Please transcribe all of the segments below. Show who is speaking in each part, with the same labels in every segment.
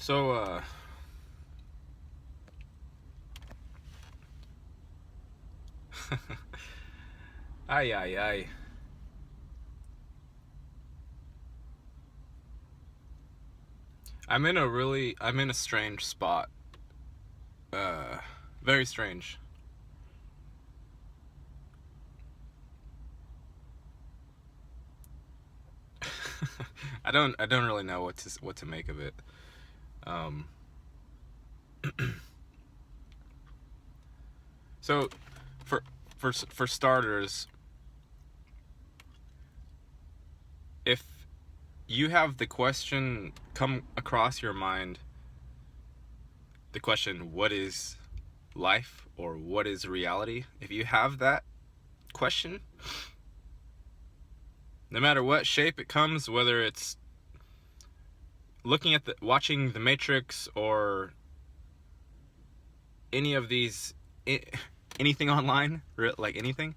Speaker 1: So, ay, ay, ay. I'm in a strange spot. Uh, Very strange. I don't really know what to make of it. Um, so, for for starters, if you have the question come across your mind, the question, what is life or what is reality? If you have that question, no matter what shape it comes, whether it's watching The Matrix or any of these, anything online, like anything,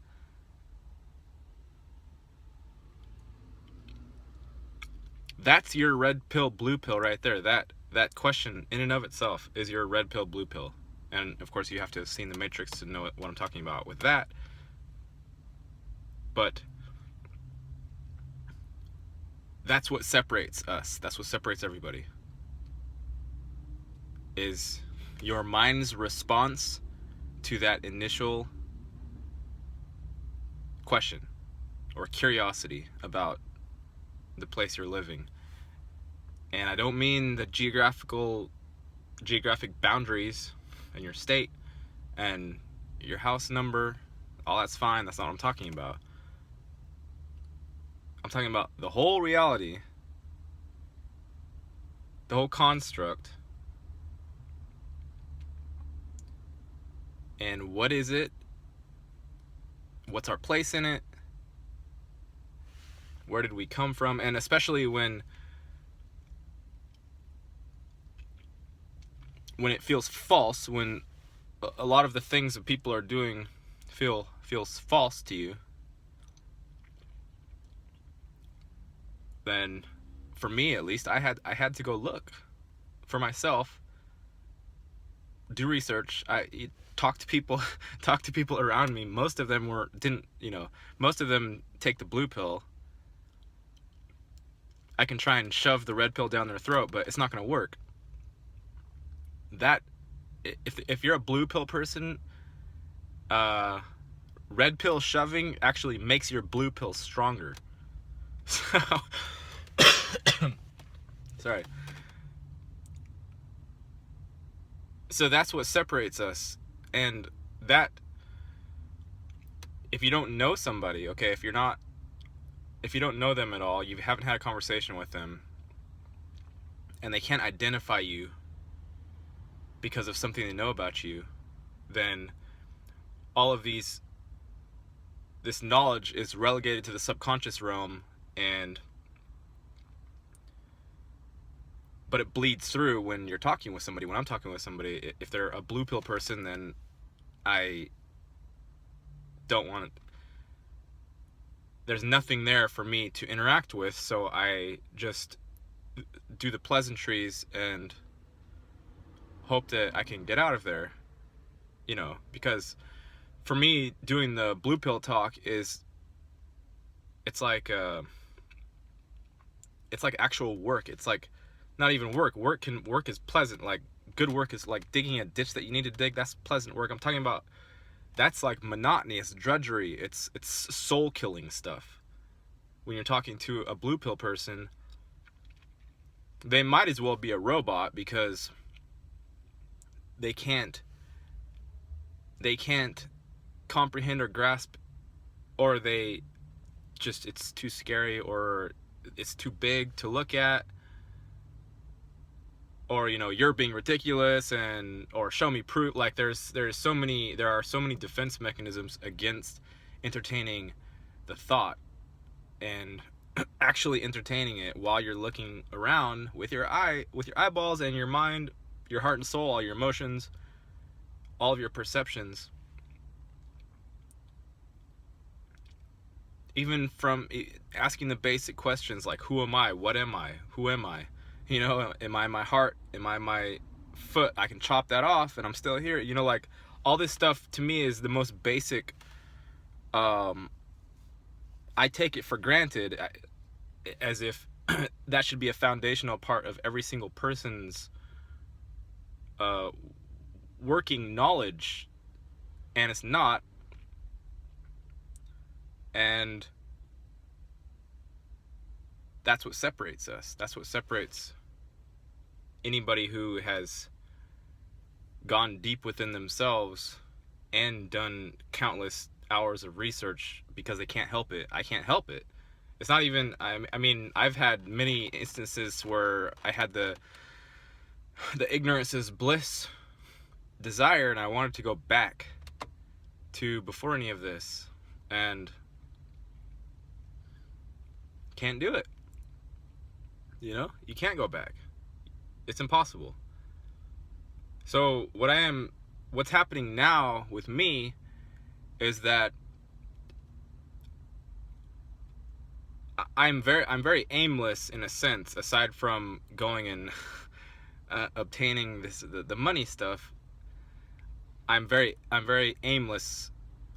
Speaker 1: that's your red pill, blue pill right there. That question in and of itself is your red pill, blue pill. And of course, you have to have seen The Matrix to know what I'm talking about with that. But that's what separates us. That's what separates everybody. Is your mind's response to that initial question or curiosity about the place you're living. And I don't mean the geographic boundaries in your state and your house number. All that's fine. That's not what I'm talking about. I'm talking about the whole reality, the whole construct. And what is it? What's our place in it? Where did we come from? And especially when it feels false, when a lot of the things that people are doing feels false to you, then for me at least, I had to go look for myself, do research. I talk to people, talk to people around me. Most of them didn't, most of them take the blue pill. I can try and shove the red pill down their throat, but it's not going to work. That if you're a blue pill person, red pill shoving actually makes your blue pill stronger. So, sorry. So that's what separates us. And that, if you don't know somebody, okay, if you don't know them at all, you haven't had a conversation with them, and they can't identify you because of something they know about you, then all of this knowledge is relegated to the subconscious realm, but it bleeds through when you're talking with somebody. When I'm talking with somebody, if they're a blue pill person, then I don't want to, there's nothing there for me to interact with, so I just do the pleasantries and hope that I can get out of there, because for me, doing the blue pill talk it's like actual work. It's like not even work. Work is pleasant. Like good work is like digging a ditch that you need to dig. That's pleasant work. I'm talking about that's like monotony. It's drudgery. It's soul killing stuff. When you're talking to a blue pill person, they might as well be a robot because they can't comprehend or grasp, or it's too scary, or it's too big to look at, or you're being ridiculous, or show me proof. Like there are so many defense mechanisms against entertaining the thought and actually entertaining it while you're looking around with your eyeballs and your mind, your heart and soul, all your emotions, all of your perceptions. Even from asking the basic questions like, who am I? What am I? Who am I? You know, am I my heart? Am I my foot? I can chop that off and I'm still here. You know, like, all this stuff to me is the most basic. I take it for granted, as if that should be a foundational part of every single person's uh, working knowledge, and it's not. And that's what separates us. That's what separates anybody who has gone deep within themselves and done countless hours of research because they can't help it. I can't help it. It's not even, I mean, I've had many instances where I had the ignorance is bliss desire, and I wanted to go back to before any of this, and can't do it. You know, you can't go back. It's impossible. So what's happening now with me is that I'm very aimless in a sense, aside from going and obtaining the money stuff. I'm very aimless.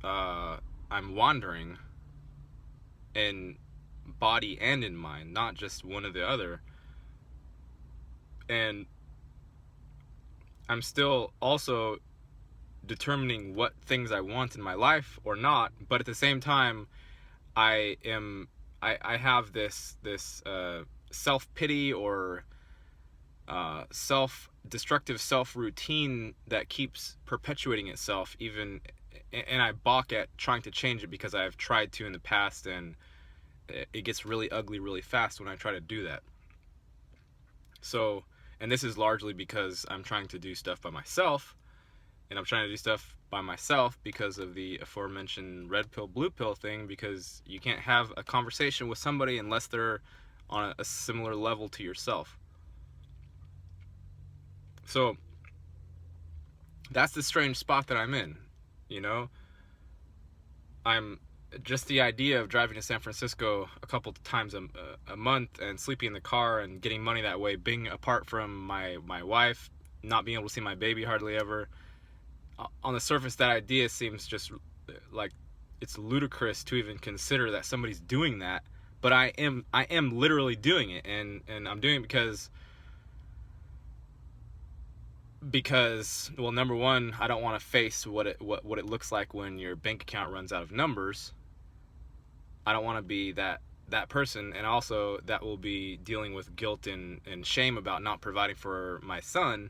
Speaker 1: I'm wandering in body and in mind, not just one or the other. And I'm still also determining what things I want in my life or not, but at the same time, I have this self-pity or self-destructive self-routine that keeps perpetuating itself, even, and I balk at trying to change it because I've tried to in the past, and it gets really ugly really fast when I try to do that. So, and this is largely because I'm trying to do stuff by myself, and I'm trying to do stuff by myself because of the aforementioned red pill, blue pill thing, because you can't have a conversation with somebody unless they're on a similar level to yourself. So that's the strange spot that I'm in, you know? I'm just the idea of driving to San Francisco a couple times a month and sleeping in the car and getting money that way, being apart from my wife, not being able to see my baby hardly ever. On the surface, that idea seems just like it's ludicrous to even consider that somebody's doing that, but I am literally doing it, and I'm doing it because well, number one, I don't want to face what it looks like when your bank account runs out of numbers. I don't want to be that person, and also that will be dealing with guilt and shame about not providing for my son.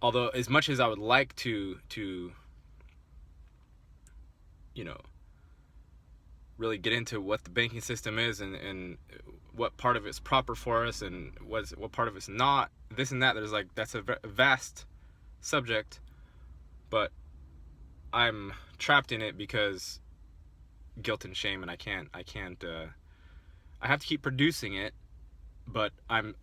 Speaker 1: Although, as much as I would like to you know, really get into what the banking system is, and what part of it's proper for us and what part of it's not, this and that, there's like, that's a vast subject, but I'm trapped in it because guilt and shame, and I can't I have to keep producing it, but I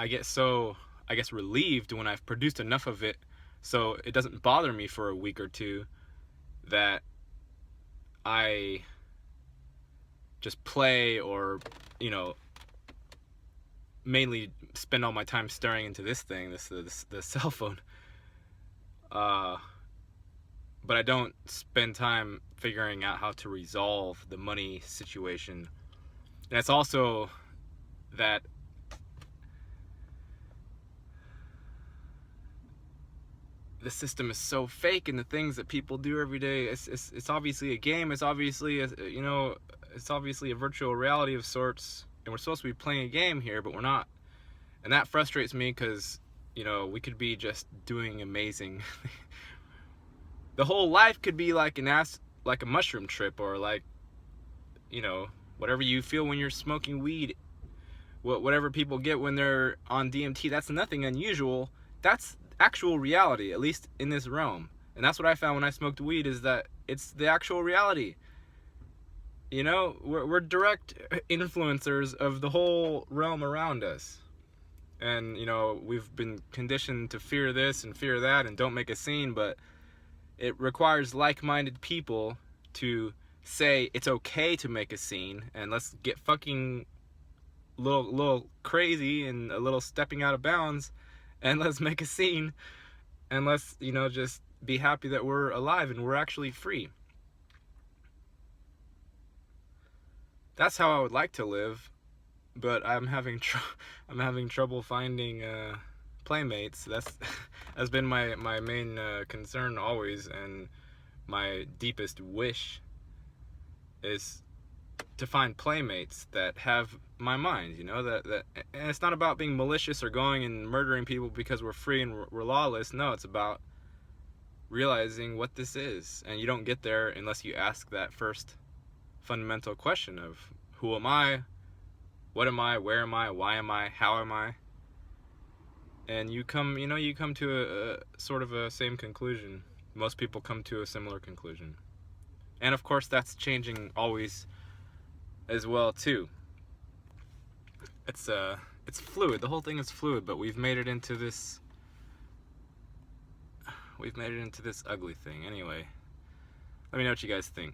Speaker 1: get so, I guess, relieved when I've produced enough of it so it doesn't bother me for a week or two, that I just play, or, you know, mainly spend all my time staring into this thing, the cell phone. But I don't spend time figuring out how to resolve the money situation. And it's also that the system is so fake, and the things that people do every day, it's obviously a game. It's obviously it's obviously a virtual reality of sorts, and we're supposed to be playing a game here, but we're not. And that frustrates me because, you know, we could be just doing amazing. The whole life could be like like a mushroom trip, or like, you know, whatever you feel when you're smoking weed, whatever people get when they're on DMT. That's nothing unusual. That's actual reality, at least in this realm. And that's what I found when I smoked weed, is that it's the actual reality. You know, we're direct influencers of the whole realm around us. And, you know, we've been conditioned to fear this and fear that and don't make a scene, but it requires like-minded people to say it's okay to make a scene, and let's get fucking little crazy and a little stepping out of bounds, and let's make a scene, and let's, you know, just be happy that we're alive and we're actually free. That's how I would like to live, but I'm having trouble finding playmates. That's been my main concern always, and my deepest wish is to find playmates that have my mind, you know, that and it's not about being malicious or going and murdering people because we're free and we're lawless. No, it's about realizing what this is, and you don't get there unless you ask that first fundamental question of who am I, what am I, where am I, why am I, how am I, and you come to a sort of a same conclusion. Most people come to a similar conclusion, and of course that's changing always as well too. It's fluid. The whole thing is fluid, but we've made it into this ugly thing. Anyway, let me know what you guys think.